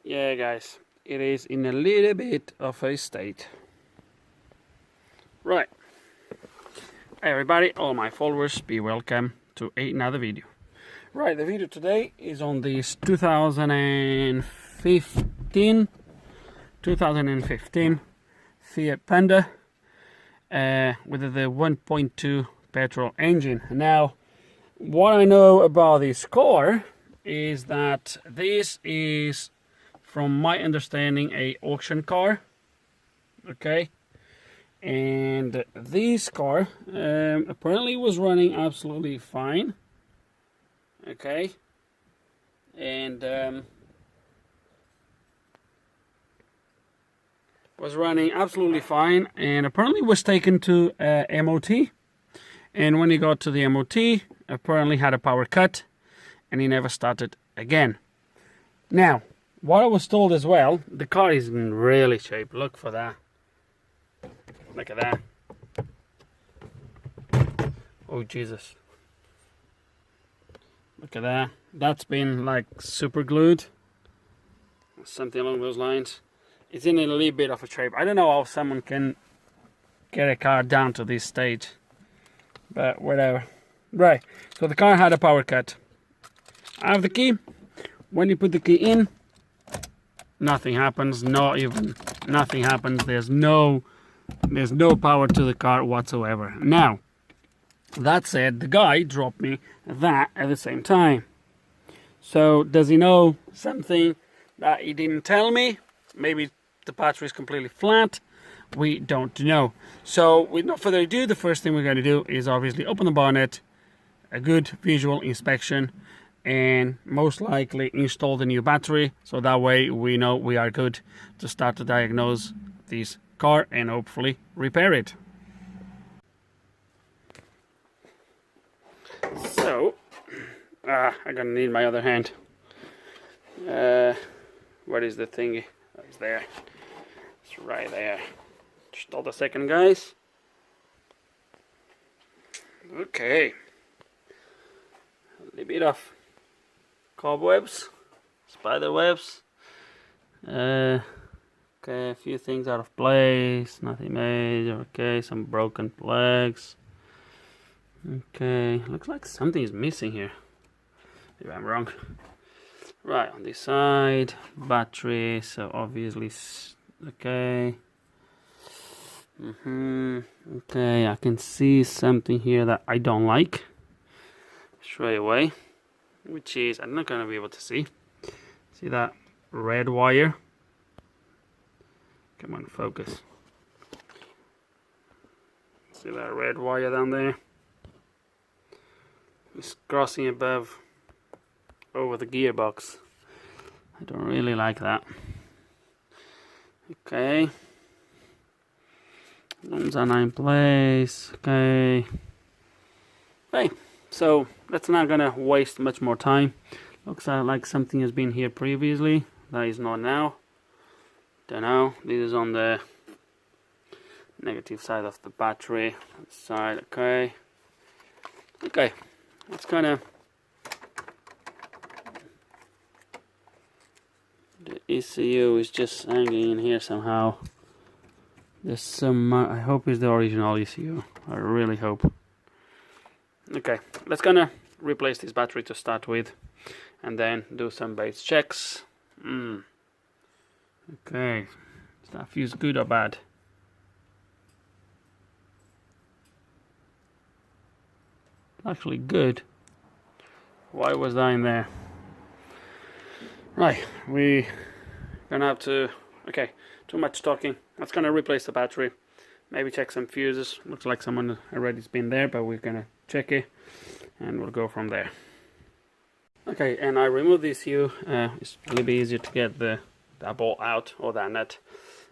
Yeah, guys, it is in a little bit of a state. Right. Hey everybody, all my followers, be welcome to another video. Right, the video today is on this 2015 Fiat Panda with the 1.2 petrol engine. Now, what I know about this car is that this is, from my understanding, a auction car. Okay, and this car apparently was running absolutely fine. Okay, and was running absolutely fine, and apparently was taken to MOT. And when he got to the MOT, apparently had a power cut, and he never started again. Now, what I was told as well, the car is in really shape. Look for that. Look at that. Oh Jesus. Look at that. That's been like super glued. Something along those lines. It's in a little bit of a shape. I don't know how someone can get a car down to this stage. But whatever. Right. So the car had a power cut. I have the key. When you put the key in, nothing happens. Not even nothing happens. There's no power to the car whatsoever. Now, that said, the guy dropped me that at the same time. So does he know something that he didn't tell me? Maybe the battery is completely flat. We don't know. So with no further ado, the first thing we're going to do is obviously open the bonnet, a good visual inspection, and most likely install the new battery. So that way we know we are good to start to diagnose this car and hopefully repair it. So I'm gonna need my other hand. What is the thingy? It's there. It's right there. Just hold a second, guys. Okay. A little bit of cobwebs, spider webs. Okay, a few things out of place, nothing major. Okay, some broken plugs. Okay, looks like something is missing here. Maybe I'm wrong. Right, on this side, battery, so obviously, okay. Okay, I can see something here that I don't like straight away, which is, I'm not gonna be able to see. See that red wire? Come on, focus. See that red wire down there? It's crossing above over the gearbox. I don't really like that. Okay. Looms are not in place. Okay. Okay. So that's not gonna waste much more time. Looks like something has been here previously. That is not now. Don't know. This is on the negative side of the battery. Side. Okay. Okay. It's kind of the ECU is just hanging in here somehow. There's some. I hope it's the original ECU. I really hope. Okay, let's gonna replace this battery to start with, and then do some base checks. Okay, is that fuse good or bad? Actually good. Why was that in there? Right, we gonna have to, okay, too much talking. Let's gonna replace the battery, maybe check some fuses. Looks like someone already's been there, but we're gonna check it and we'll go from there. Okay, and I removed this ECU. It's a little bit easier to get that bolt out, or that nut.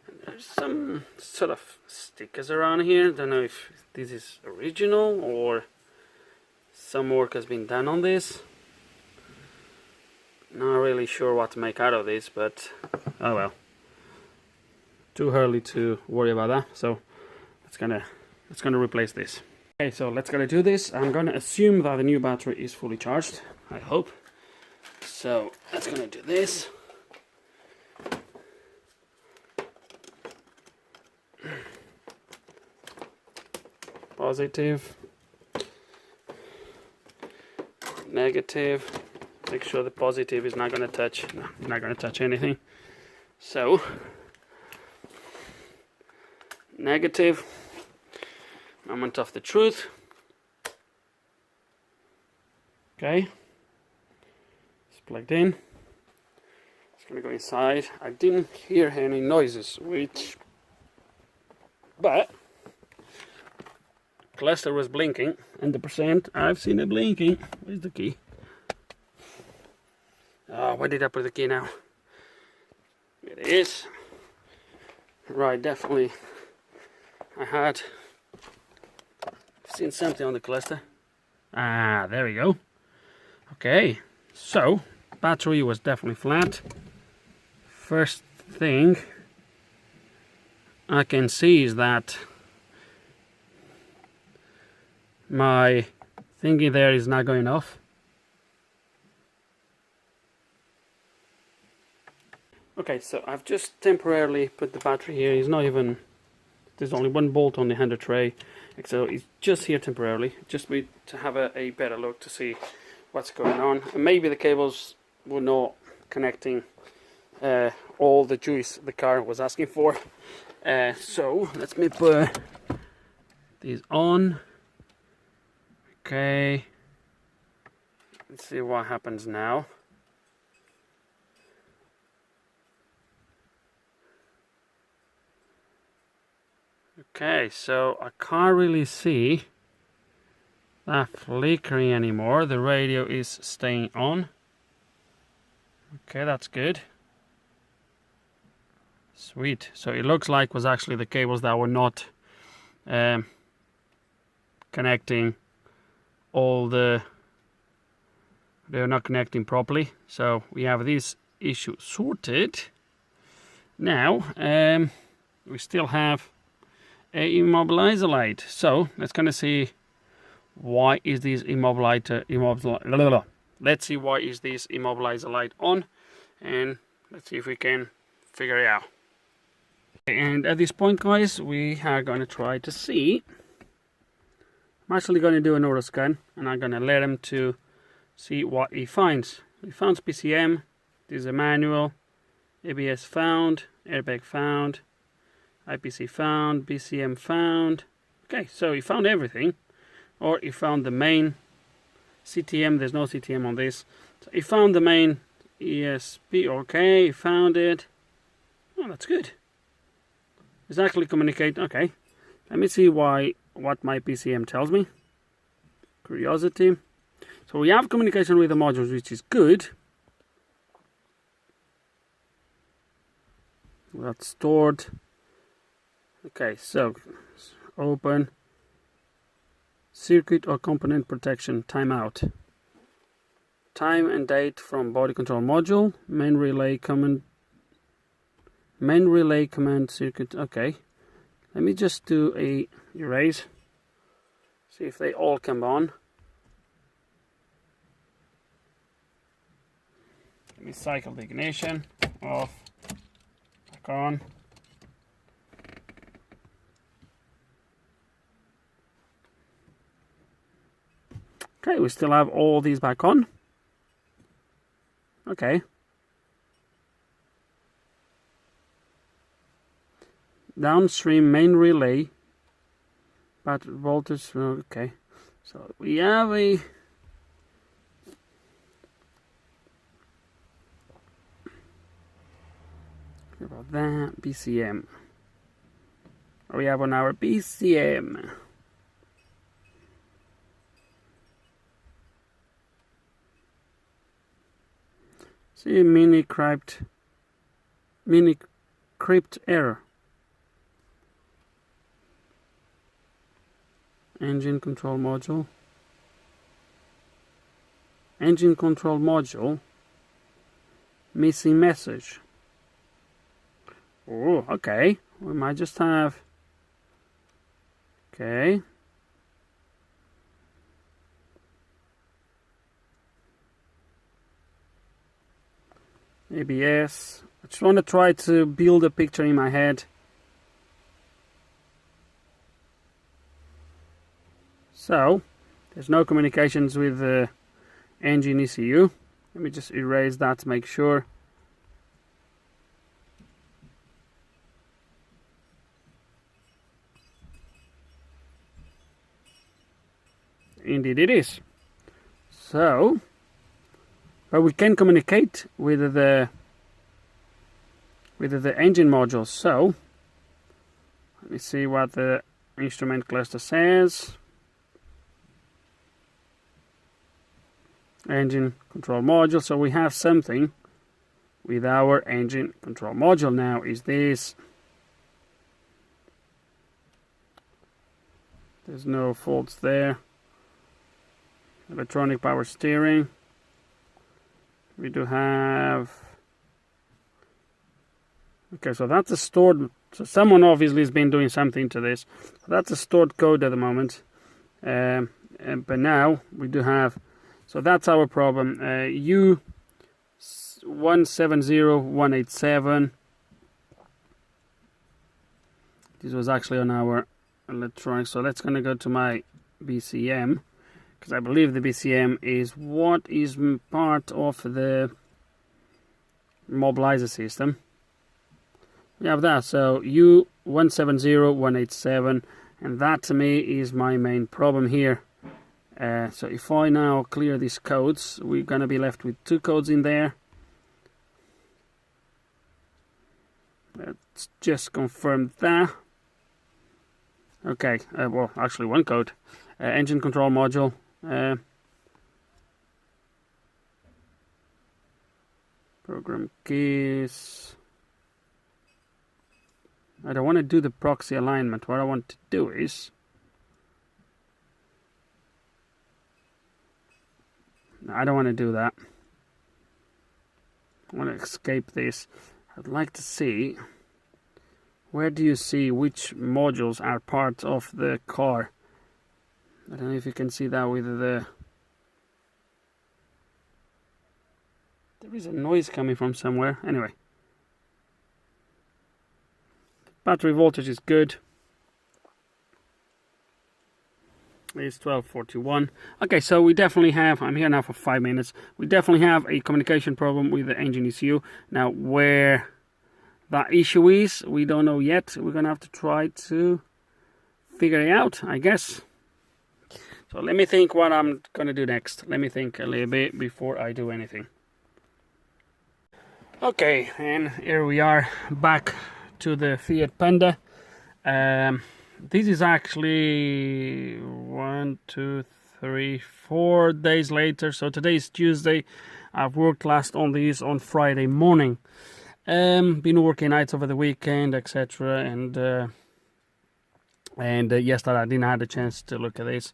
And there's some sort of stickers around here. Don't know if this is original or some work has been done on this. Not really sure what to make out of this, but oh well. Too early to worry about that. So let's gonna replace this. Okay, so let's gonna do this. I'm gonna assume that the new battery is fully charged. I hope. So let's gonna do this. positive, negative. Make sure the positive is not going to touch, no, not going to touch anything. So, negative, moment of the truth. Okay, it's plugged in. It's going to go inside. I didn't hear any noises, but cluster was blinking, and the percent, I've seen it blinking. Where's the key? Oh, where did I put the key now? It is. Right, definitely. I've seen something on the cluster. Ah, there we go. Okay, so battery was definitely flat. First thing I can see is that my thingy there is not going off. Okay, so I've just temporarily put the battery here. It's not even, there's only one bolt on the handle tray, so it's just here temporarily. Just need to have a better look to see what's going on. And maybe the cables were not connecting all the juice the car was asking for. So let me put these on. Okay, let's see what happens now. Okay, so I can't really see that flickering anymore. The radio is staying on. Okay, that's good. Sweet. So it looks like was actually the cables that were not connecting all the... They're not connecting properly. So we have this issue sorted. Now, we still have a immobilizer light. So let's kind of see why is this let's see why is this immobilizer light on, and let's see if we can figure it out. And at this point, guys, we are going to try to see. I'm actually going to do an auto scan, and I'm going to let him to see what he finds. He found PCM. This is a manual. ABS found, airbag found, IPC found, BCM found. Okay, so he found everything. Or he found the main CTM. There's no CTM on this. So he found the main ESP. Okay, he found it. Oh, that's good. It's actually communicate. Okay, let me see what my PCM tells me. Curiosity. So we have communication with the modules, which is good. That's stored. Okay, so open circuit or component protection timeout. Time and date from body control module. Main relay command circuit. Okay, let me just do a erase. See if they all come on. Let me cycle the ignition off, back on. Okay, we still have all these back on. Okay. Downstream main relay. Battery voltage. Okay. So we have a... What about that? BCM. What we have on our BCM? See, mini crypt error. Engine control module. Engine control module. Missing message. Oh, okay. We might just have... Okay. ABS. I just want to try to build a picture in my head. So there's no communications with the engine ECU. Let me just erase that to make sure. Indeed it is. So, but we can communicate with the engine module. So let me see what the instrument cluster says. Engine control module. So we have something with our engine control module. Now, is this... There's no faults there. Electronic power steering. We do have... Okay, so that's a stored... So someone obviously has been doing something to this. So that's a stored code at the moment. But now we do have... So that's our problem. U170187. This was actually on our electronics. So let's gonna go to my BCM, because I believe the BCM is what is part of the Immobilizer system. We have that. So U170187, and that to me is my main problem here. So if I now clear these codes, we're going to be left with 2 codes in there. Let's just confirm that. Okay, well, actually 1 code. Engine control module. Program keys. I don't want to do the proxy alignment. What I want to do is... No, I don't want to do that. I want to escape this. I'd like to see, where do you see which modules are part of the car? I don't know if you can see that with the... There is a noise coming from somewhere. Anyway. Battery voltage is good. It's 1241. Okay, so we definitely have, I'm here now for 5 minutes, we definitely have a communication problem with the engine ECU. Now, where that issue is, we don't know yet. We're gonna have to try to figure it out, I guess. So let me think what I'm gonna do next. Let me think a little bit before I do anything. Okay, and here we are back to the Fiat Panda. This is actually 1, 2, 3, 4 days later. So today is Tuesday. I've worked last on these on Friday morning. Been working nights over the weekend, etc. And yesterday I didn't have a chance to look at this.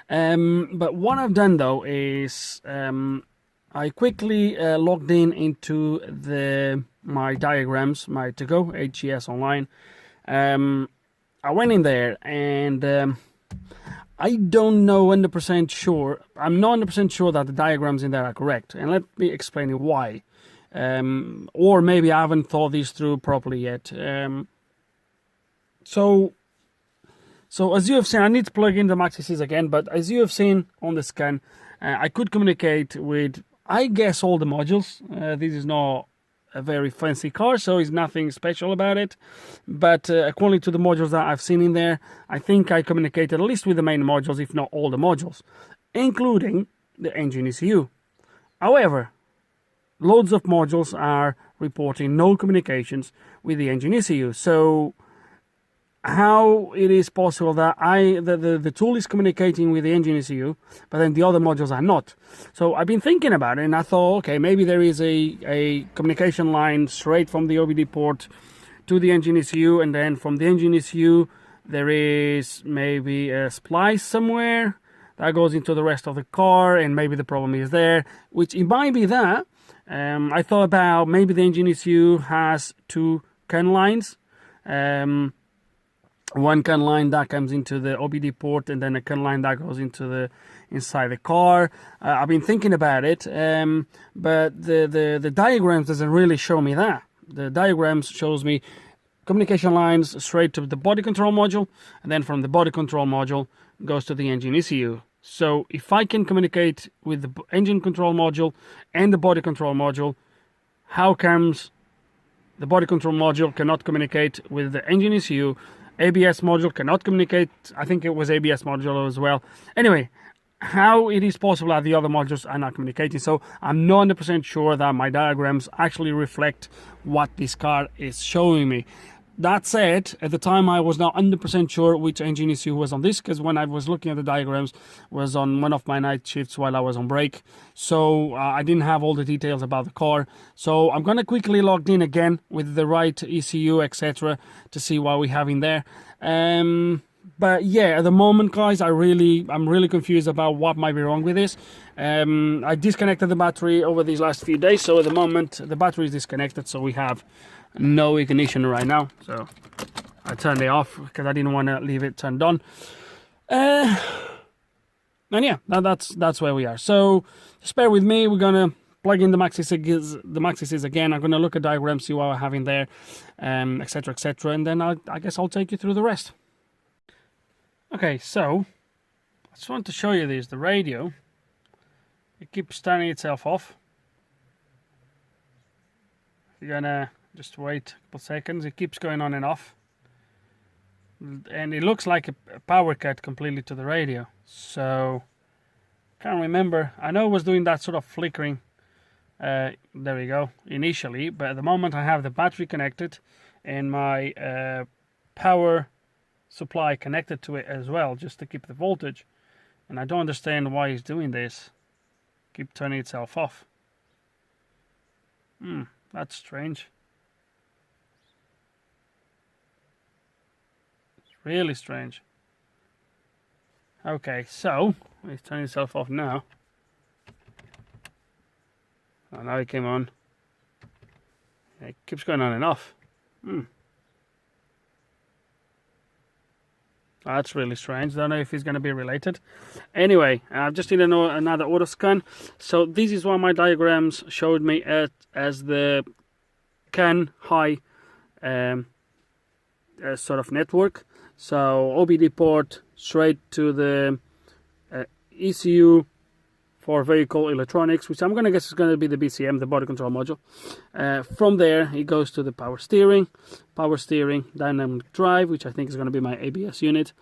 But what I've done though is I quickly logged into my diagrams, my to-go HES online. I went in there and I don't know 100% sure. I'm not 100% sure that the diagrams in there are correct. And let me explain you why. Or maybe I haven't thought these through properly yet. So as you have seen, I need to plug in the MaxiSys again. But as you have seen on the scan, I could communicate with, I guess, all the modules. This is not a very fancy car, so it's nothing special about it, but according to the modules that I've seen in there, I think I communicated at least with the main modules, if not all the modules, including the engine ECU. However, loads of modules are reporting no communications with the engine ECU. So how it is possible that the tool is communicating with the engine ECU, but then the other modules are not? So I've been thinking about it, and I thought, okay, maybe there is a communication line straight from the OBD port to the engine ECU, and then from the engine ECU there is maybe a splice somewhere that goes into the rest of the car, and maybe the problem is there, which it might be that. I thought about maybe the engine ECU has 2 CAN lines. One CAN line that comes into the OBD port, and then a CAN line that goes into inside the car. I've been thinking about it, but the diagrams doesn't really show me that. The diagrams shows me communication lines straight to the body control module, and then from the body control module goes to the engine ECU. So if I can communicate with the engine control module and the body control module, how comes the body control module cannot communicate with the engine ECU? ABS module cannot communicate. I think it was ABS module as well. Anyway, how it is possible that the other modules are not communicating? So I'm not 100% sure that my diagrams actually reflect what this car is showing me. That said, at the time I was not 100% sure which engine ECU was on this, because when I was looking at the diagrams was on one of my night shifts while I was on break, so I didn't have all the details about the car. So I'm gonna quickly log in again with the right ECU, etc., to see what we have in there. But yeah, at the moment, guys, I'm really confused about what might be wrong with this. I disconnected the battery over these last few days, so at the moment the battery is disconnected, so we have no ignition right now. So I turned it off because I didn't want to leave it turned on. And yeah, that's where we are. So just bear with me. We're gonna plug in the Maxis again. I'm gonna look at diagrams, see what I have in there, etc., etc., and then I guess I'll take you through the rest. Okay, so I just want to show you this. The radio, it keeps turning itself off. You're gonna just wait a couple seconds. It keeps going on and off, and it looks like a power cut completely to the radio. So can't remember. I know it was doing that sort of flickering. There we go. Initially, but at the moment I have the battery connected and my power supply connected to it as well, just to keep the voltage, and I don't understand why it's doing this. Keep turning itself off. That's strange. It's really strange. Okay, so it's turning itself off now. Oh, now it came on. It keeps going on and off. That's really strange. Don't know if it's going to be related. Anyway, I just need to know another auto scan. So this is what my diagrams showed me as the CAN high sort of network. So OBD port straight to the ECU for vehicle electronics, which I'm going to guess is going to be the BCM, the body control module. From there, it goes to the power steering, dynamic drive, which I think is going to be my ABS unit,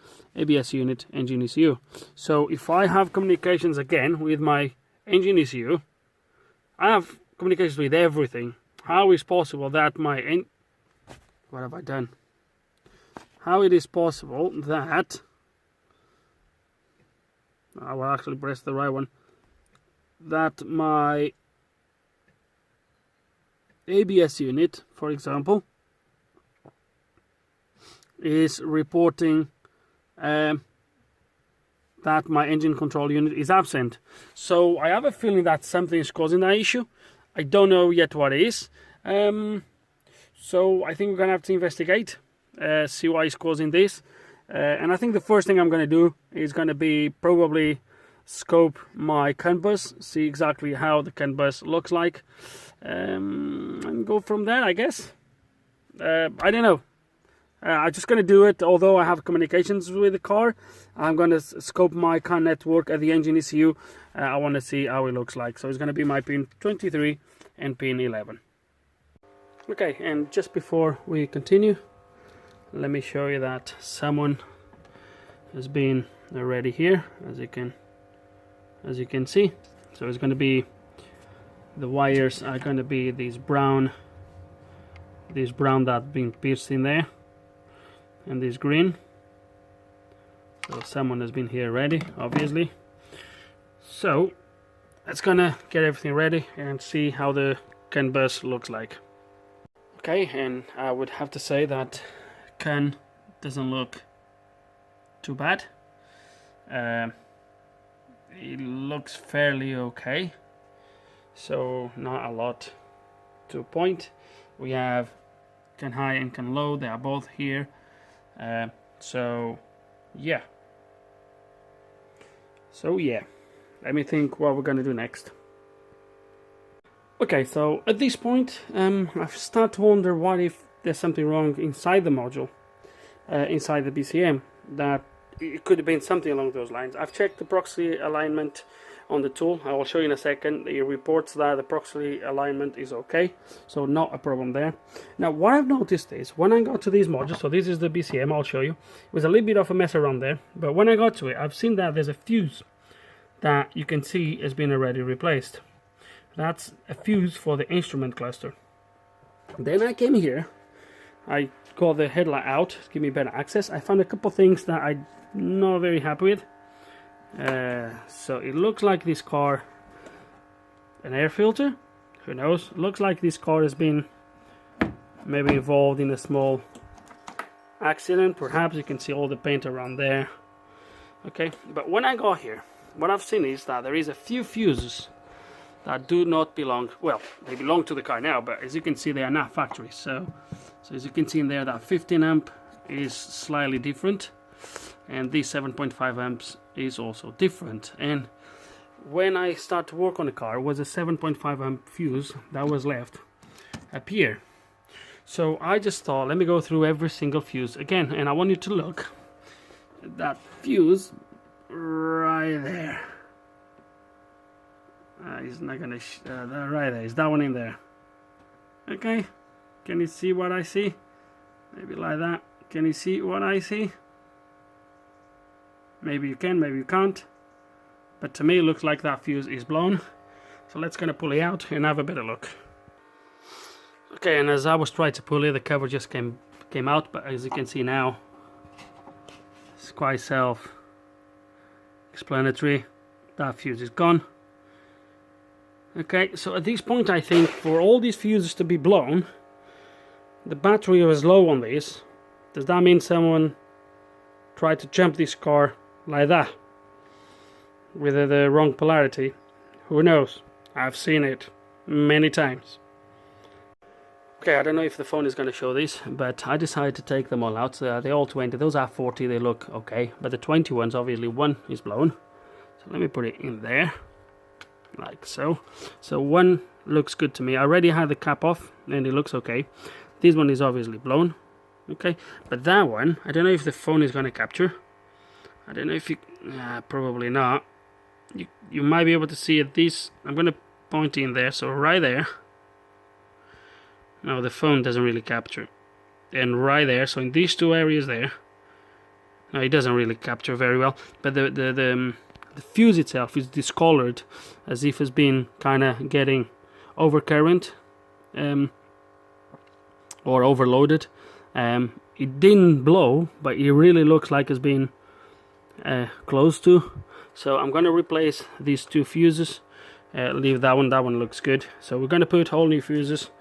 engine ECU. So if I have communications again with my engine ECU, I have communications with everything. How is possible that what have I done? How it is possible that I will actually press the right one, that my ABS unit, for example, is reporting that my engine control unit is absent. So I have a feeling that something is causing that issue. I don't know yet what it is. So I think we're gonna have to investigate, see what is causing this. And I think the first thing I'm gonna do is gonna be probably scope my CAN bus, see exactly how the CAN bus looks like, and go from there, I guess. I don't know. I'm just going to do it, although I have communications with the car. I'm going to scope my CAN network at the engine ECU. I want to see how it looks like. So it's going to be my pin 23 and pin 11. Okay, and just before we continue, let me show you that someone has been already here, as you can see. So it's going to be, the wires are going to be these brown that been pierced in there, and this green. So someone has been here already, obviously. So let's gonna get everything ready and see how the CAN bus looks like. Okay, and I would have to say that CAN doesn't look too bad. It looks fairly okay, so not a lot to point. We have CAN high and CAN low, they are both here. So yeah, let me think what we're gonna do next. Okay, so at this point I start to wonder what if there's something wrong inside the module, inside the BCM, that it could have been something along those lines. I've checked the proxy alignment on the tool. I will show you in a second. It reports that the proxy alignment is okay, so not a problem there. Now what I've noticed is when I got to these modules, so this is the BCM, I'll show you. It was a little bit of a mess around there, but when I got to it, I've seen that there's a fuse that you can see has been already replaced. That's a fuse for the instrument cluster. Then I came here, I got the headlight out to give me better access. I found a couple things that I'm not very happy with. So it looks like this car, an air filter, who knows, looks like this car has been maybe involved in a small accident. Perhaps you can see all the paint around there. Okay, but when I got here, what I've seen is that there is a few fuses that do not belong, well, they belong to the car now, but as you can see they are not factory. So as you can see in there, that 15 amp is slightly different, and this 7.5 amps is also different. And when I start to work on the car, was a 7.5 amp fuse that was left up here. So I just thought, let me go through every single fuse again, and I want you to look at that fuse right there. He's not gonna right there, is that one in there. Okay, can you see what I see? Maybe like that. Can you see what I see? Maybe you can, maybe you can't, but to me it looks like that fuse is blown. So let's gonna pull it out and have a better look. Okay, and as I was trying to pull it, the cover just came out, but as you can see now, it's quite self-explanatory. That fuse is gone. Okay, so at this point I think for all these fuses to be blown, the battery was low on this. Does that mean someone tried to jump this car like that with the wrong polarity? Who knows? I've seen it many times. Okay, I don't know if the phone is going to show this, but I decided to take them all out. So they're all 20. Those are 40. They look okay, but the 20 ones, obviously one is blown. So let me put it in there, like so. So one looks good to me. I already had the cap off and it looks okay. This one is obviously blown. Okay, but that one, I don't know if the phone is going to capture. I don't know if you, probably not. You might be able to see it. This, I'm going to point in there, so right there. No, the phone doesn't really capture. And right there, so in these two areas there, no, it doesn't really capture very well. But the fuse itself is discolored, as if it's been kind of getting overcurrent, or overloaded. It didn't blow, but it really looks like it's been close to. So I'm going to replace these two fuses, leave that one looks good. So we're going to put whole new fuses,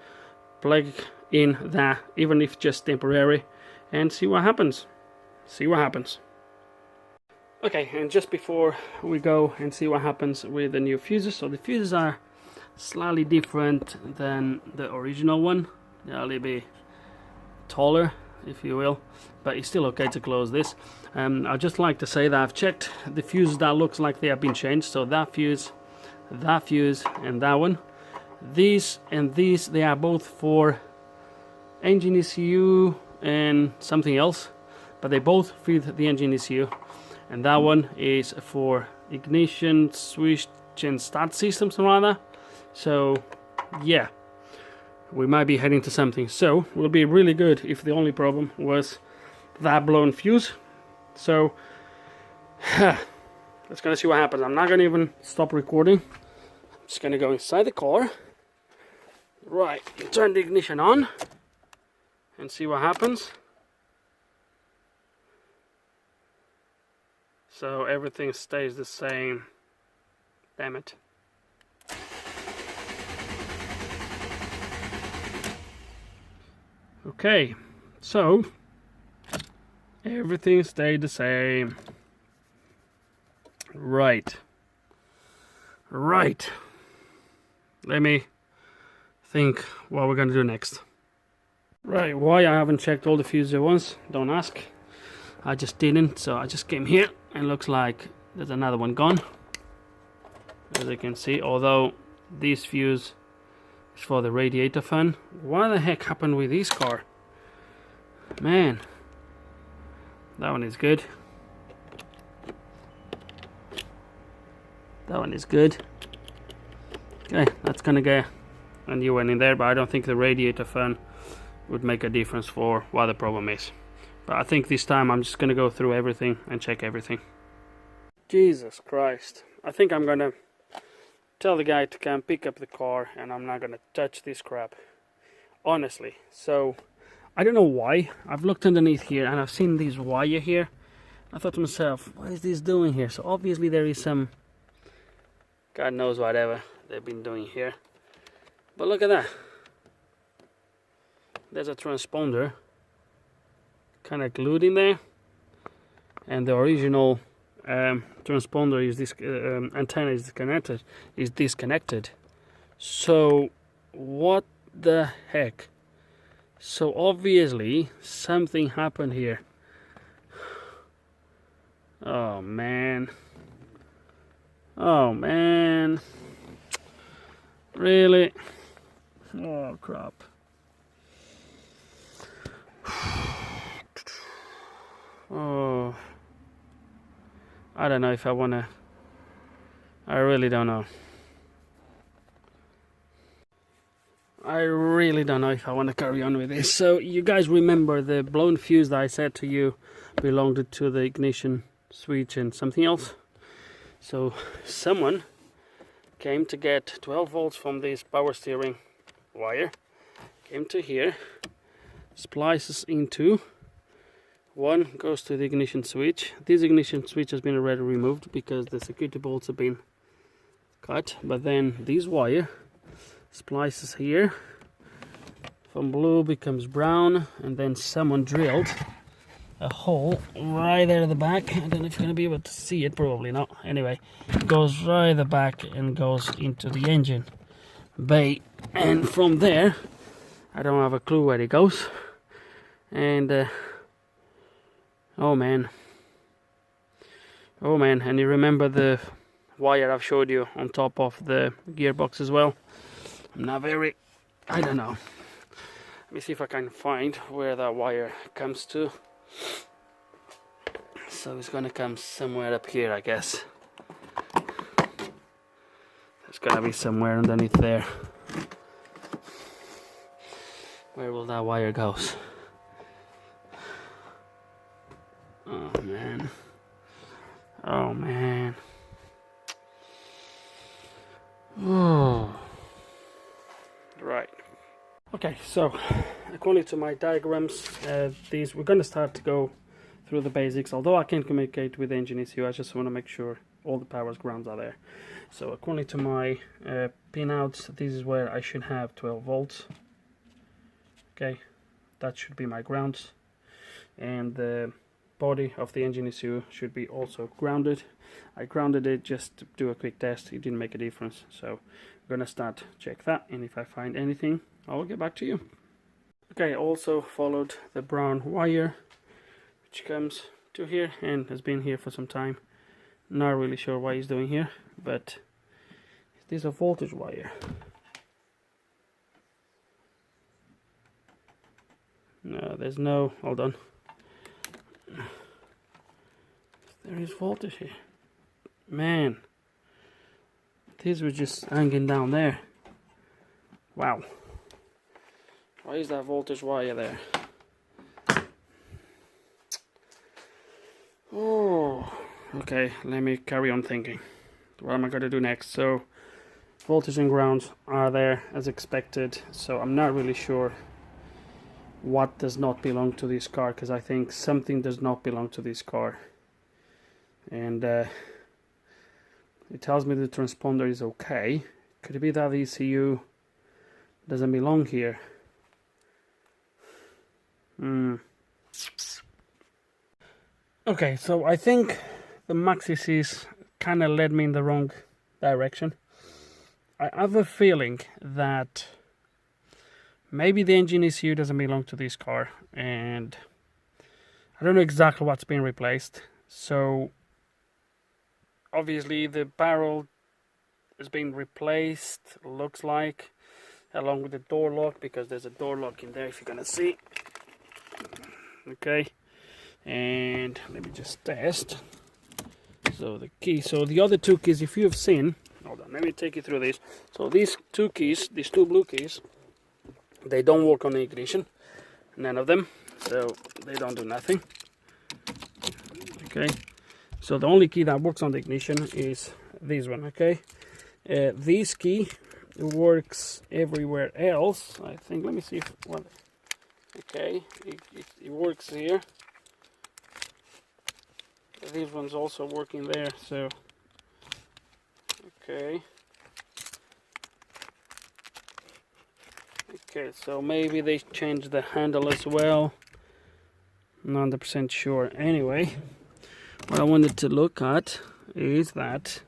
plug in that, even if just temporary, and see what happens. Okay, and just before we go and see what happens with the new fuses, so the fuses are slightly different than the original one. They're a little bit taller, if you will, but it's still okay to close this. I'd just like to say that I've checked the fuses that looks like they have been changed. So that fuse, and that one. These and these, they are both for engine ECU and something else, but they both feed the engine ECU. And that one is for ignition, switch and start system, something like that. So yeah, we might be heading to something. So it will be really good if the only problem was that blown fuse. So let's gonna see what happens. I'm not gonna even stop recording. I'm just gonna go inside the car, right, turn the ignition on and see what happens. So everything stays the same. Damn it. Okay, so everything stayed the same. Right. Let me think what we're gonna do next. Right, why I haven't checked all the fuses at once, don't ask. I just didn't, so I just came here and looks like there's another one gone, as you can see, although this fuse is for the radiator fan. What the heck happened with this car? Man, that one is good. That one is good. Okay, that's gonna get a new one in there, but I don't think the radiator fan would make a difference for what the problem is. But I think this time I'm just gonna go through everything and check everything. Jesus Christ. I think I'm gonna tell the guy to come pick up the car, and I'm not gonna touch this crap. Honestly. So, I don't know why. I've looked underneath here and I've seen this wire here. I thought to myself, what is this doing here? So obviously there is some, God knows whatever they've been doing here. But look at that. There's a transponder kind of glued in there, and the original transponder is this antenna is disconnected. So what the heck? So obviously something happened here. Oh man. Oh man. Really? Oh crap. Oh, I don't know if I wanna. I really don't know. I really don't know if I want to carry on with this. So you guys remember the blown fuse that I said to you belonged to the ignition switch and something else? So someone came to get 12 volts from this power steering wire, came to here, splices into one, goes to the ignition switch. This ignition switch has been already removed because the security bolts have been cut, but then this wire splices here, from blue becomes brown, and then someone drilled a hole right there at the back. I don't know if you're gonna be able to see it, probably not. Anyway, it goes right at the back and goes into the engine bay, and from there I don't have a clue where it goes. And oh man, and you remember the wire I've showed you on top of the gearbox as well? I'm not very, I don't know. Let me see if I can find where that wire comes to. So it's gonna come somewhere up here, I guess. There's gotta be somewhere underneath there. Where will that wire go? Oh man. Oh man. Oh. Right. Okay, so according to my diagrams, these we're gonna start to go through the basics. Although I can communicate with the engine ECU, I just want to make sure all the power grounds are there. So according to my pinouts, this is where I should have 12 volts. Okay, that should be my grounds, and the body of the engine ECU should be also grounded. I grounded it just to do a quick test. It didn't make a difference, so we're gonna start check that, and if I find anything I'll get back to you. Okay, also followed the brown wire which comes to here and has been here for some time. Not really sure why he's doing here, but this is a voltage wire. No, there's no, hold on. There is voltage here. Man, these were just hanging down there. Wow. Why is that voltage wire there? Oh, okay, let me carry on thinking. What am I going to do next? So, voltage and grounds are there as expected, so I'm not really sure what does not belong to this car, because I think something does not belong to this car. And it tells me the transponder is okay. Could it be that the ECU doesn't belong here? Okay, so I think the Maxi-Cs kind of led me in the wrong direction. I have a feeling that maybe the engine ECU doesn't belong to this car, and I don't know exactly what's been replaced. So obviously the barrel has been replaced, looks like, along with the door lock, because there's a door lock in there if you're gonna see. Okay, and let me just test. So the key, so the other two keys, if you've seen, hold on, let me take you through this. So these two keys, these two blue keys, they don't work on the ignition, none of them, so they don't do nothing. Okay, so the only key that works on the ignition is this one. Okay, this key works everywhere else, I think. Let me see if, well, okay, it works here. This one's also working there, so okay. Okay, so maybe they changed the handle as well. Not 100% sure. Anyway, what I wanted to look at is that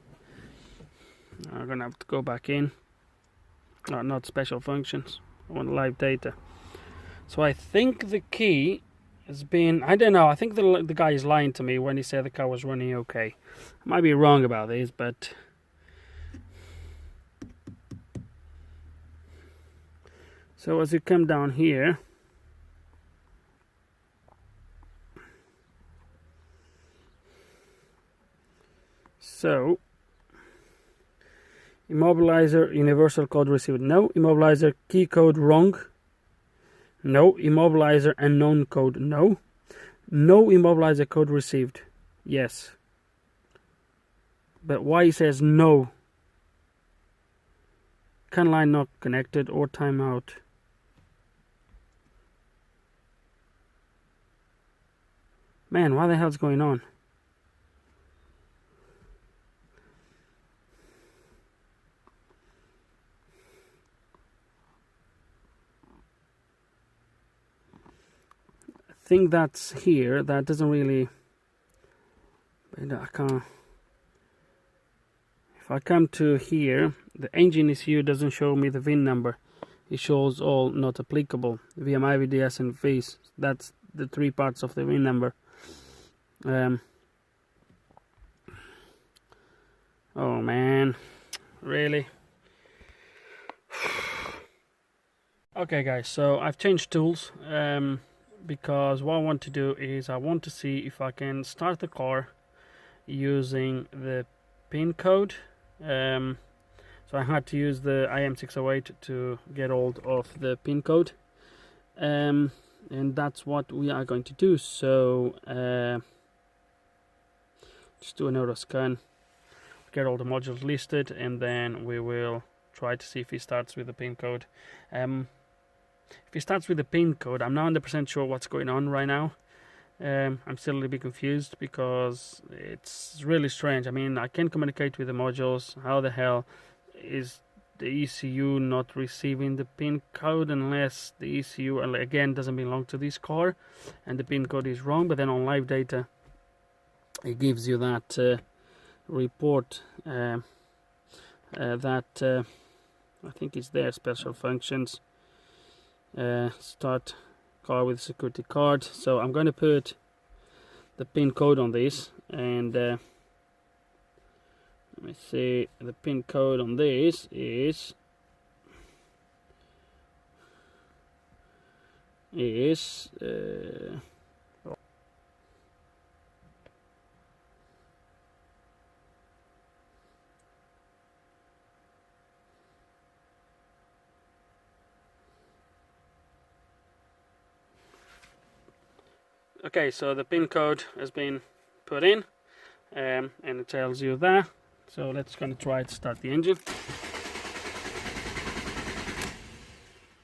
I'm gonna have to go back in. Not special functions. I want live data. So I think the key has been, I don't know, I think the guy is lying to me when he said the car was running okay. I might be wrong about this, but so as you come down here, so Immobilizer universal code received, no. Immobilizer key code wrong, no. Immobilizer unknown code, no. No Immobilizer code received, yes. But why he says no? Can line not connected or timeout? Man, what the hell's going on? I think that's here. That doesn't really, I can't. If I come to here, the engine ECU doesn't show me the VIN number. It shows all not applicable. VMI, VDS and VIS. That's the three parts of the VIN number. Oh man, really? Okay guys, so I've changed tools because what I want to do is I want to see if I can start the car using the pin code. So I had to use the IM608 to get hold of the pin code, and that's what we are going to do. So just do an auto scan, get all the modules listed, and then we will try to see if he starts with the pin code. If he starts with the pin code, I'm not 100% sure what's going on right now. I'm still a little bit confused because it's really strange. I mean, I can communicate with the modules. How the hell is the ECU not receiving the pin code unless the ECU again doesn't belong to this car and the pin code is wrong? But then on live data it gives you that report that I think it's there, special functions, start car with security card. So I'm going to put the pin code on this, and let me see, the pin code on this is okay, so the pin code has been put in, and it tells you that. So let's gonna try to start the engine.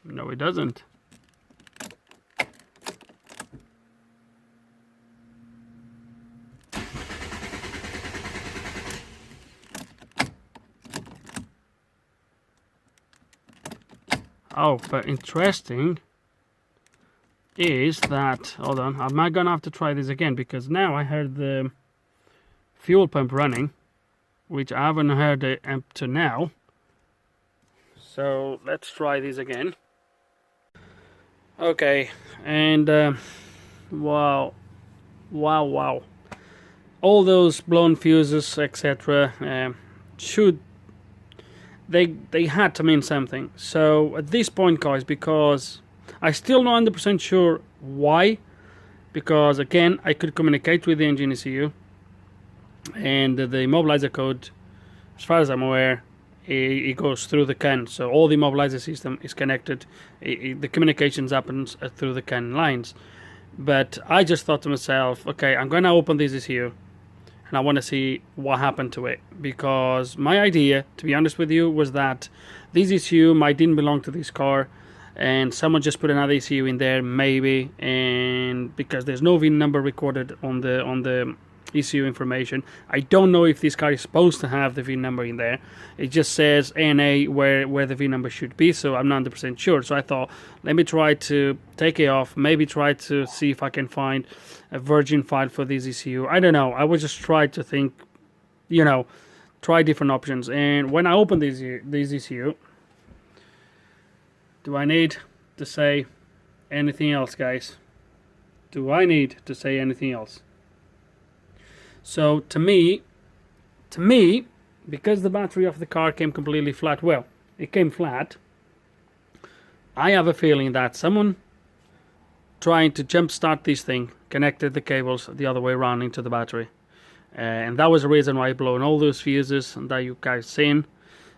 No, it doesn't. Oh, but interesting is that, hold on, am I gonna have to try this again? Because now I heard the fuel pump running, which I haven't heard it up to now. So let's try this again. Okay, and wow, all those blown fuses, etc. Should they had to mean something. So at this point, guys, because I still not 100% sure why because again I could communicate with the engine ECU, and the immobilizer code, as far as I'm aware, it goes through the CAN, so all the immobilizer system is connected. The communications happens through the CAN lines. But I just thought to myself, okay, I'm going to open this ECU and I want to see what happened to it, because my idea, to be honest with you, was that this ECU might didn't belong to this car and someone just put another ECU in there, maybe, and because there's no VIN number recorded on the ECU information. I don't know if this car is supposed to have the VIN number in there. It just says NA where the VIN number should be, so I'm not 100% sure. So I thought, let me try to take it off, maybe try to see if I can find a virgin file for this ECU. I don't know. I would just try to think, you know, try different options. And when I open this ECU, do I need to say anything else, guys? Do I need to say anything else? So to me, because the battery of the car came completely flat, well, it came flat, I have a feeling that someone trying to jump start this thing connected the cables the other way around into the battery. And that was the reason why it blown all those fuses that you guys seen.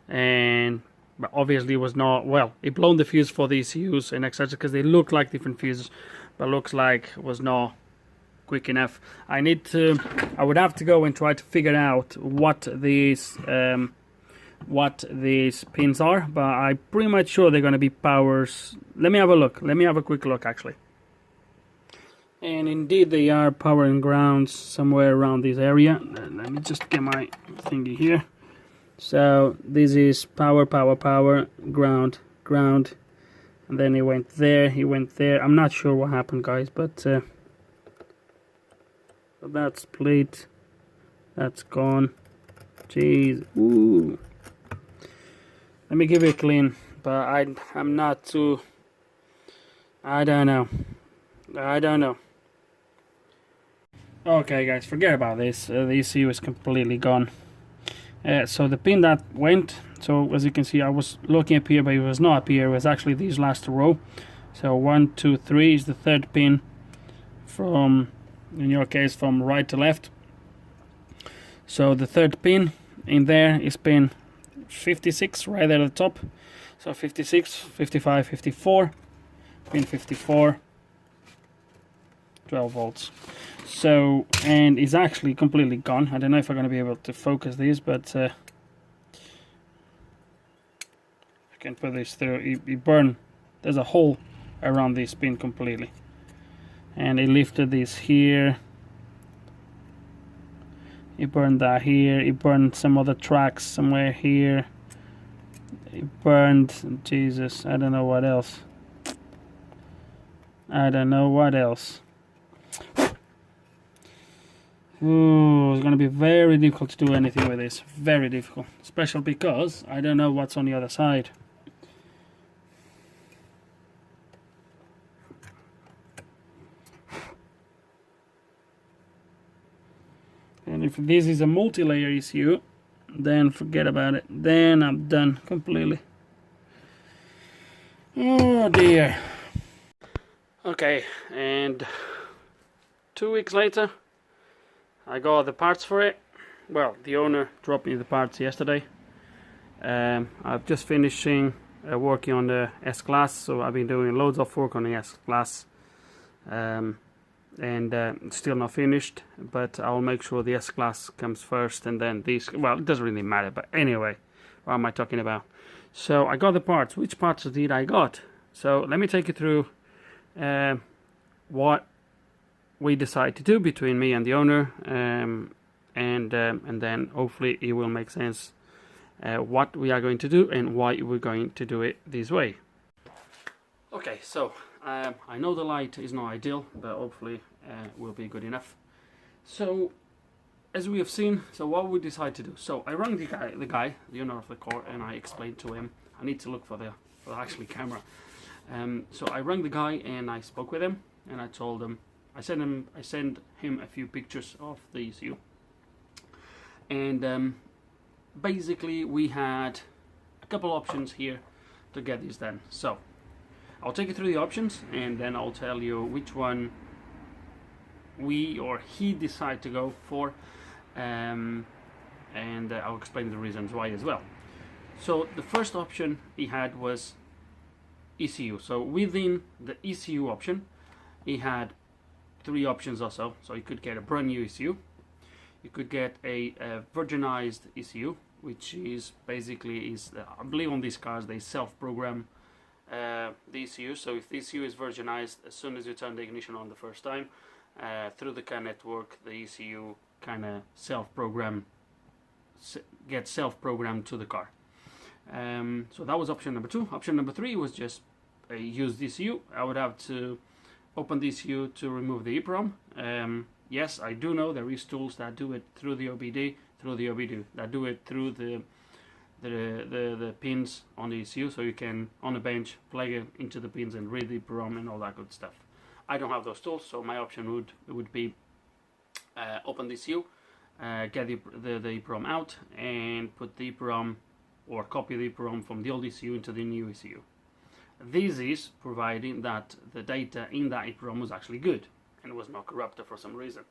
And but obviously it was not, well, it blown the fuse for the ECUs and etc, because they look like different fuses, but looks like it was not quick enough. I would have to go and try to figure out what these pins are, but I'm pretty much sure they're going to be powers. Let me have a look. Let me have a quick look actually. And indeed they are power and grounds somewhere around this area. Let me just get my thingy here. So this is power, ground, and then he went there, I'm not sure what happened, guys, but that's split, that's gone. Jeez, ooh. Let me give it a clean, but I'm not too, I don't know. Okay guys, forget about this. The ECU is completely gone. So the pin that went, so as you can see, I was looking up here, but it was not up here, it was actually these last row. So 1, 2, 3 is the third pin from, in your case, from right to left. So the third pin in there is pin 56 right there at the top. So 56, 55, 54, pin 54, 12 volts. So, and it's actually completely gone. I don't know if I'm going to be able to focus these, but I can put this through. It burned. There's a hole around this pin completely. And it lifted this here. It burned that here. It burned some other tracks somewhere here. It burned, Jesus, I don't know what else. Ooh, it's going to be very difficult to do anything with this. Very difficult. Especially because I don't know what's on the other side. And if this is a multi-layer ECU, then forget about it. Then I'm done completely. Oh dear. Okay, and 2 weeks later, I got the parts for it. Well, the owner dropped me the parts yesterday. I've just finishing working on the S-Class, so I've been doing loads of work on the S-Class. And still not finished, but I'll make sure the S-Class comes first and then these, well, it doesn't really matter, but anyway, what am I talking about? So I got the parts. Which parts did I got? So let me take you through what we decide to do between me and the owner, and then hopefully it will make sense what we are going to do and why we're going to do it this way. Okay, so I know the light is not ideal, but hopefully will be good enough. So as we have seen, so what we decide to do, so I rang the owner of the car, and I explained to him, I need to look for the actually camera. So I rang the guy and I spoke with him, and I told him, I sent him a few pictures of the ECU, and basically we had a couple options here to get this done. So I'll take you through the options, and then I'll tell you which one he decided to go for, and I'll explain the reasons why as well. So the first option he had was ECU. So within the ECU option, he had 3 options also. So you could get a brand new ECU, you could get a virginized ECU, which is basically I believe on these cars they self-program the ECU. So if the ECU is virginized, as soon as you turn the ignition on the first time, through the car network, the ECU kind of gets self-programmed to the car. So that was option number 2. Option number 3 was just a used ECU. I would have to open the ECU to remove the EEPROM. Yes, I do know there is tools that do it through the OBD, that do it through the pins on the ECU, so you can on a bench plug it into the pins and read the EEPROM and all that good stuff. I don't have those tools, so my option would be open the ECU, get the EEPROM out, and put the EEPROM or copy the EEPROM from the old ECU into the new ECU. This is providing that the data in that EEPROM was actually good and was not corrupted for some reason.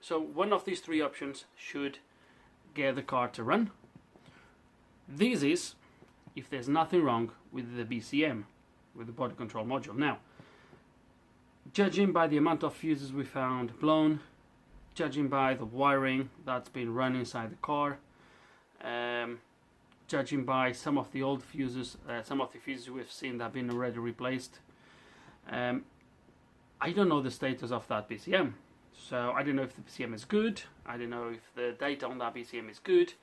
So one of these 3 options should get the car to run. This is if there's nothing wrong with the BCM, with the body control module. Now, judging by the amount of fuses we found blown, judging by the wiring that's been run inside the car, judging by some of the old fuses, some of the fuses we've seen that have been already replaced, I don't know the status of that BCM. So I don't know if the BCM is good, I don't know if the data on that BCM is good.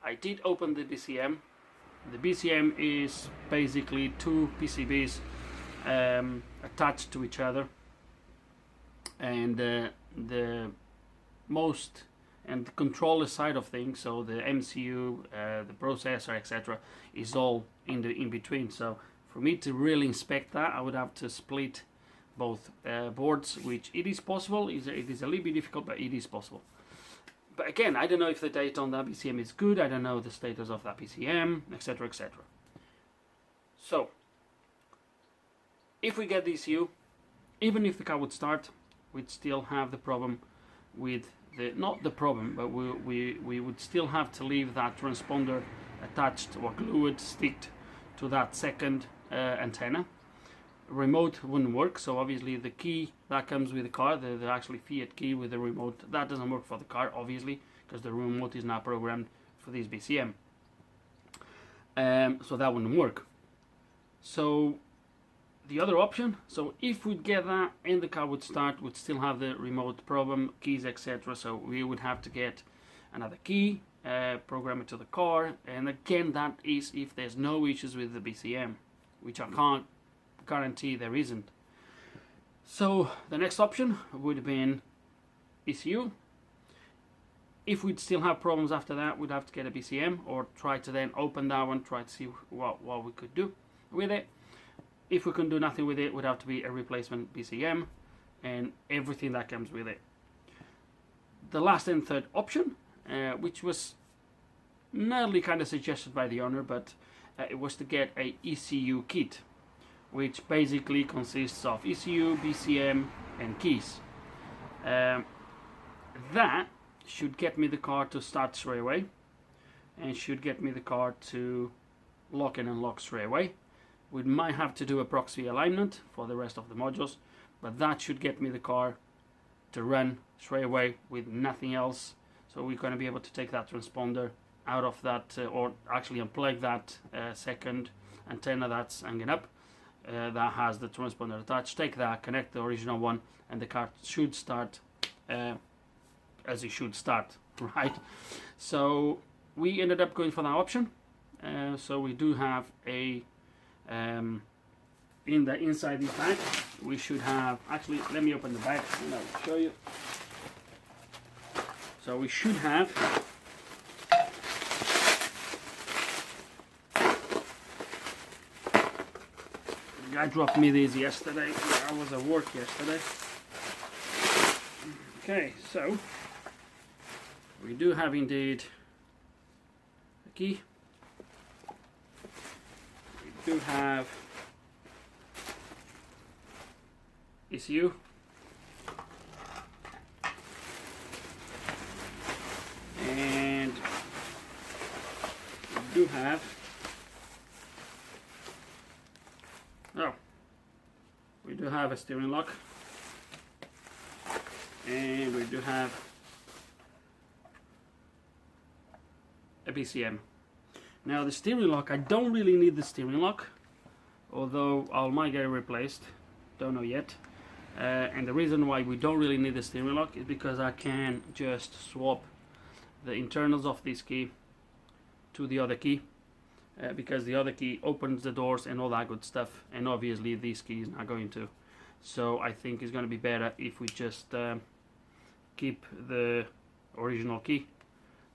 I did open the BCM. The BCM is basically 2 PCBs attached to each other, and the controller side of things, so the MCU, the processor, etc., is all in between. So for me to really inspect that, I would have to split both boards, which it is possible. It is a little bit difficult, but it is possible. But again, I don't know if the data on that BCM is good, I don't know the status of that BCM, etc., etc. So if we get the ECU, even if the car would start, we'd still have the problem with not the problem, but we would still have to leave that transponder attached or glued, sticked to that second antenna. Remote wouldn't work, so obviously the key that comes with the car, the actually Fiat key with the remote, that doesn't work for the car, obviously, because the remote is not programmed for this BCM. So that wouldn't work. So the other option, so if we'd get that and the car would start, would still have the remote problem, keys, etc. So we would have to get another key, program it to the car, and again that is if there's no issues with the BCM, which I can't guarantee there isn't. So the next option would have been ECU. If we'd still have problems after that, we'd have to get a BCM or try to then open that one, try to see what we could do with it. If we can do nothing with it, it would have to be a replacement BCM and everything that comes with it. The last and third option, which was nearly kind of suggested by the owner, but it was to get a ECU kit, which basically consists of ECU, BCM and keys. That should get me the car to start straight away and should get me the car to lock and unlock straight away. We might have to do a proxy alignment for the rest of the modules, but that should get me the car to run straight away with nothing else. So we're going to be able to take that transponder out of that, or actually unplug that second antenna that's hanging up. That has the transponder attached, take that, connect the original one, and the car should start as it should start, right? So we ended up going for that option. So we do have a inside this bag we should have, actually let me open the bag and I'll show you. So we should have the guy dropped me these yesterday. I was at work yesterday. Okay, so we do have indeed a key. We do have ECU. And we do have, we do have a steering lock, and we do have a PCM. Now the steering lock, I don't really need the steering lock, although I might get it replaced, don't know yet. And the reason why we don't really need the steering lock is because I can just swap the internals of this key to the other key, because the other key opens the doors and all that good stuff, and obviously this key is not going to. So I think it's going to be better if we just keep the original key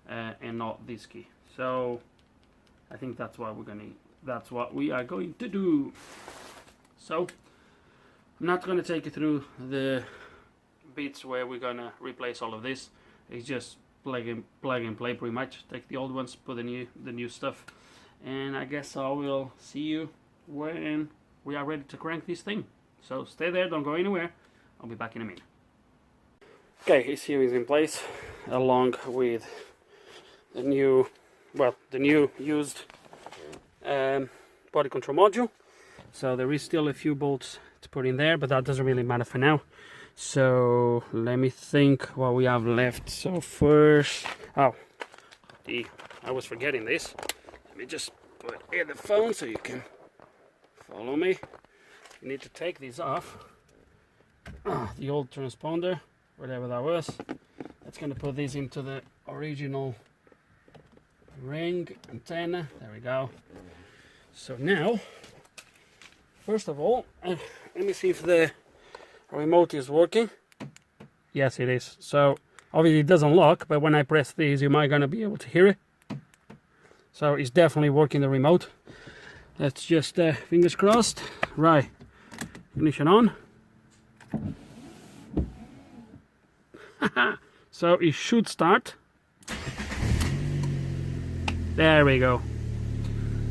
and not this key. So I think that's what we are going to do. So I'm not going to take you through the bits where we're going to replace all of this. It's just plug and play pretty much. Take the old ones, put the new stuff, and I guess I will see you when we are ready to crank this thing. So stay there, don't go anywhere. I'll be back in a minute. Okay, ECU is in place along with the new used body control module. So there is still a few bolts to put in there, but that doesn't really matter for now. So let me think what we have left. So first, I was forgetting this. Let me just put in the phone so you can follow me. You need to take these off. The old transponder, whatever that was. That's going to put these into the original ring antenna. There we go. So now, first of all, let me see if the remote is working. Yes, it is. So obviously it doesn't lock, but when I press these, you might gonna be able to hear it. So it's definitely working, the remote. Let's just fingers crossed. Right, ignition on. So it should start. There we go.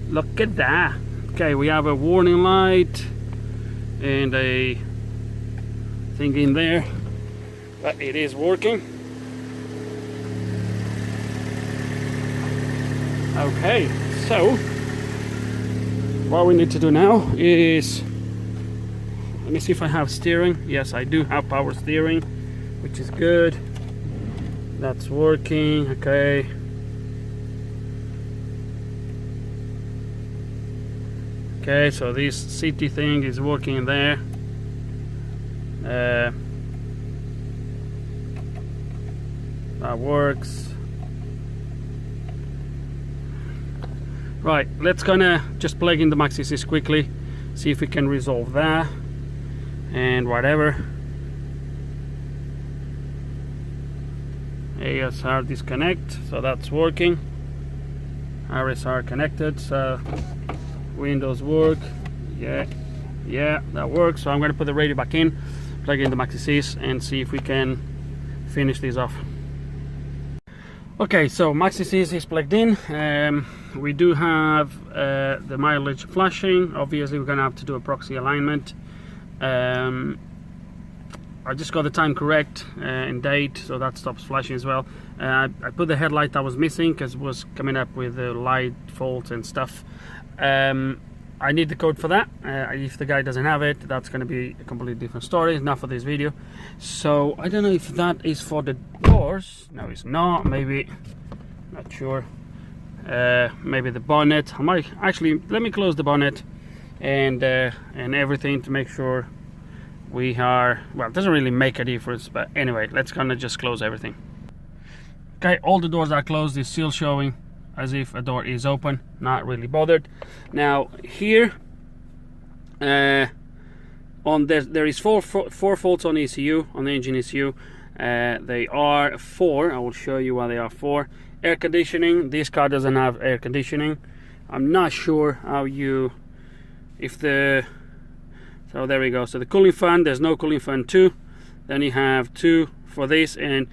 Look at that. Okay, we have a warning light and a thing in there, but it is working. Okay, so what we need to do now is, let me see if I have steering. Yes, I do have power steering, which is good. That's working. Okay. Okay, so this CT thing is working there. That works. Right, let's gonna just plug in the MaxiSys quickly, see if we can resolve that and whatever. ASR disconnect, so that's working. RSR connected, so Windows work. Yeah, that works. So I'm going to put the radio back in, plug in the MaxiSys, and see if we can finish this off. Okay, so MaxiSys is plugged in. We do have the mileage flashing. Obviously we're going to have to do a proxy alignment. I just got the time correct and date, so that stops flashing as well. I put the headlight that was missing because it was coming up with the light fault and stuff. I need the code for that. If the guy doesn't have it, that's going to be a completely different story. It's not for this video. So I don't know if that is for the doors. No, it's not. Maybe, not sure. Maybe the bonnet. I might actually, let me close the bonnet and everything to make sure we are, well, it doesn't really make a difference, but anyway, let's kind of just close everything. Okay, all the doors are closed. It's still showing as if a door is open, not really bothered. Now here on there is four faults on ECU, on the engine ECU. They are 4. I will show you why they are 4. Air conditioning, this car doesn't have air conditioning. I'm not sure how you, so there we go. So the cooling fan, there's no cooling fan 2. Then you have 2 for this, and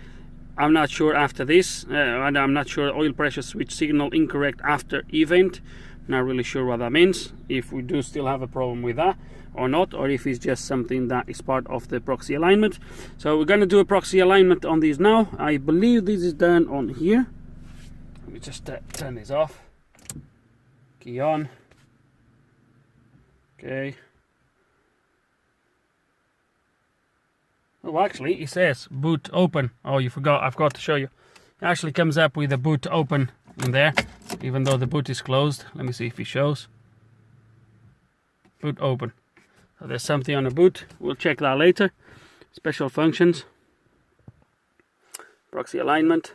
I'm not sure after this, and I'm not sure oil pressure switch signal incorrect after event, Not really sure what that means, if we do still have a problem with that or not, or if it's just something that is part of the proxy alignment. So we're going to do a proxy alignment on these now. I believe this is done on here. Let me just turn this off. Key on. Okay. Oh, actually, it says boot open. Oh, you forgot. I forgot to show you. It actually comes up with the boot open in there, even though the boot is closed. Let me see if it shows. Boot open. So there's something on the boot. We'll check that later. Special functions. Proxy alignment.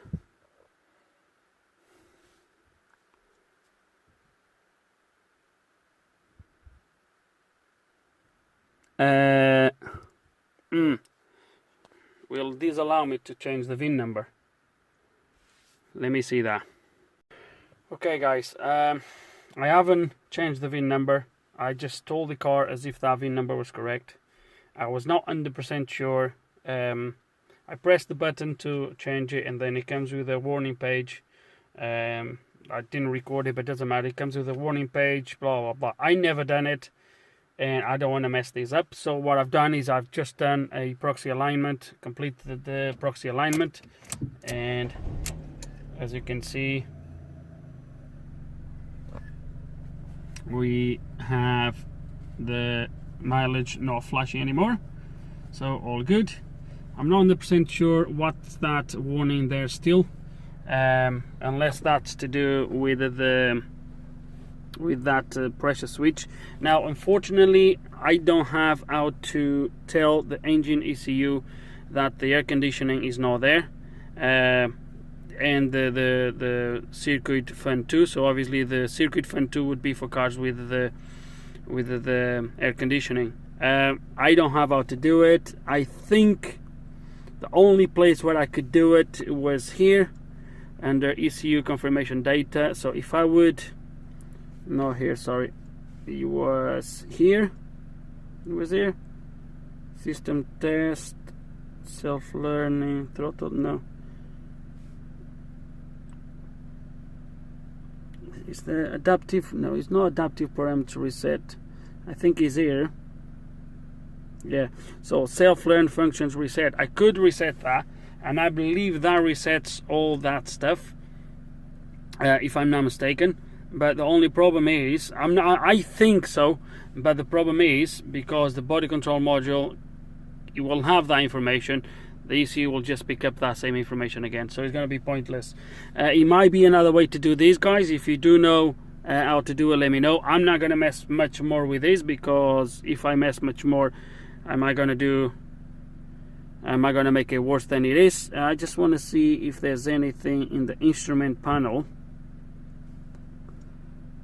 Will this allow me to change the VIN number? Let me see that. Okay guys, I haven't changed the VIN number. I just told the car as if that VIN number was correct. I was not 100% sure. I pressed the button to change it, and then it comes with a warning page. I didn't record it, but it doesn't matter. It comes with a warning page, blah blah blah. I never done it, and I don't want to mess this up. So what I've done is I've just done a proxy alignment, completed the proxy alignment, and as you can see, we have the mileage not flashing anymore, so all good. I'm not 100% sure what's that warning there still, unless that's to do with that pressure switch. Now unfortunately I don't have how to tell the engine ECU that the air conditioning is not there, and the circuit fan 2. So obviously the circuit fan 2 would be for cars with the air conditioning. I don't have how to do it. I think the only place where I could do it was here under ECU confirmation data. So if I would, no, here, sorry, it was here, it was here, system test, self-learning, throttle, no. Is the adaptive? No, it's not adaptive parameter reset. I think it's here. Yeah, so self-learn functions reset. I could reset that, and I believe that resets all that stuff, if I'm not mistaken. But the only problem is, I think so, but the problem is, because the body control module, it will have that information, the ECU will just pick up that same information again, so it's going to be pointless. It might be another way to do this, guys. If you do know how to do it, let me know. I'm not going to mess much more with this, because if I mess much more, am I going to make it worse than it is? I just want to see if there's anything in the instrument panel.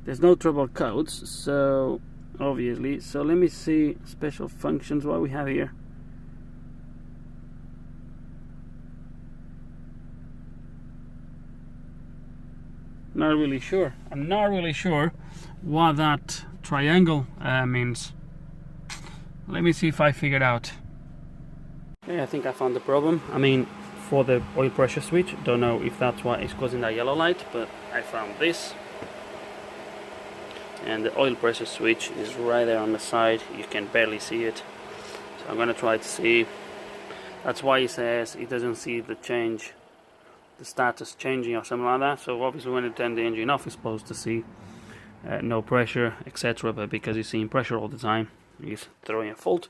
There's no trouble codes, so obviously. So let me see special functions, what we have here. Not really sure. I'm not really sure what that triangle means. Let me see if I figured out. Okay, I think I found the problem. I mean, for the oil pressure switch, don't know if that's what is causing that yellow light, but I found this. And the oil pressure switch is right there on the side. You can barely see it. So I'm gonna try to see. That's why it says it doesn't see the change, the status changing or something like that. So obviously when you turn the engine off, it's supposed to see no pressure, etc. But because it's seeing pressure all the time, it's throwing a fault.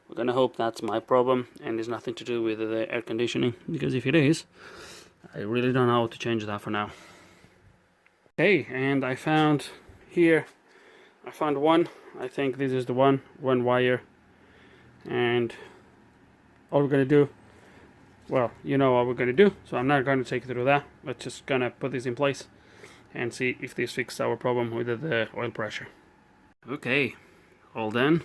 We're gonna hope that's my problem and it's nothing to do with the air conditioning, because if it is, I really don't know how to change that for now. Okay, and I found here, I found one. I think this is the one wire, and all we're gonna do, well, you know what we're gonna do, so I'm not gonna take you through that. We're just gonna put this in place and see if this fixes our problem with the oil pressure. Okay, all done.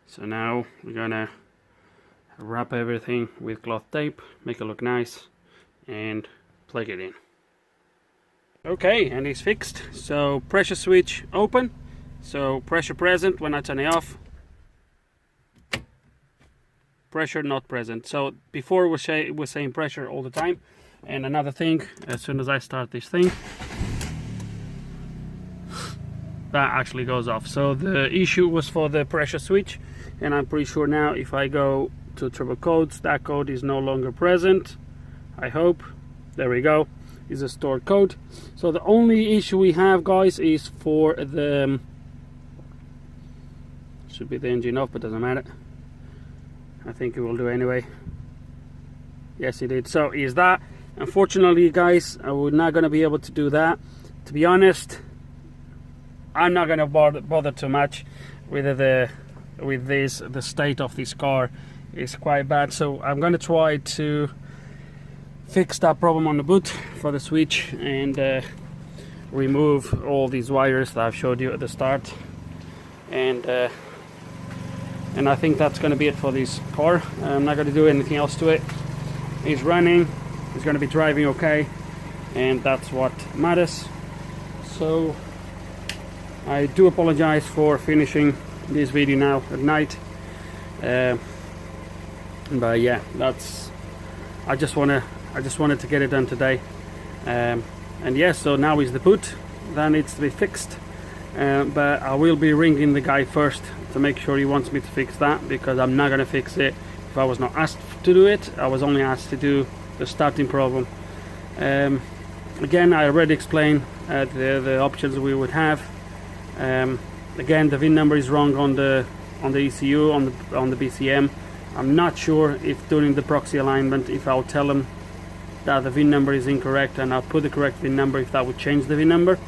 So now we're gonna wrap everything with cloth tape, make it look nice, and plug it in. Okay, and it's fixed. So pressure switch open, so pressure present when I turn it off, pressure not present. So before it was saying pressure all the time. And another thing, as soon as I start this thing, that actually goes off. So the issue was for the pressure switch, and I'm pretty sure now if I go to triple codes, that code is no longer present. I hope. There we go. Is a stored code. So the only issue we have, guys, is for the should be the engine off, but doesn't matter. I think it will do anyway. Yes, it did. So is that. Unfortunately, guys, we're not going to be able to do that. To be honest, I'm not going to bother too much with the state of this car is quite bad. So I'm going to try to fix that problem on the boot for the switch and remove all these wires that I've showed you at the start, and I think that's going to be it for this car. I'm not going to do anything else to it. It's running, it's going to be driving okay, and that's what matters. So I do apologize for finishing this video now at night, but yeah, that's I just wanted to get it done today, and yeah, so now is the boot that needs to be fixed, but I will be ringing the guy first to make sure he wants me to fix that, because I'm not going to fix it if I was not asked to do it. I was only asked to do the starting problem. Again, I already explained the options we would have. Again, the VIN number is wrong on the ECU, on the BCM. I'm not sure if during the proxy alignment, if I'll tell them that the VIN number is incorrect and I'll put the correct VIN number, if that would change the VIN number.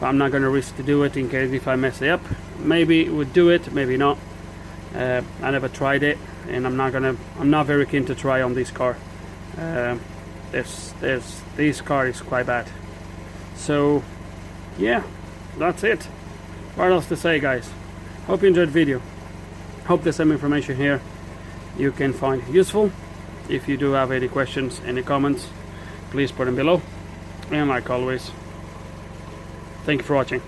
But I'm not going to risk to do it in case if I mess it up. Maybe it would do it, maybe not. I never tried it, and I'm not very keen to try on this car. This car is quite bad. So yeah, that's it. What else to say, guys? Hope you enjoyed the video. Hope there's some information here you can find useful. If you do have any questions, any comments, please put them below. And like always, thank you for watching.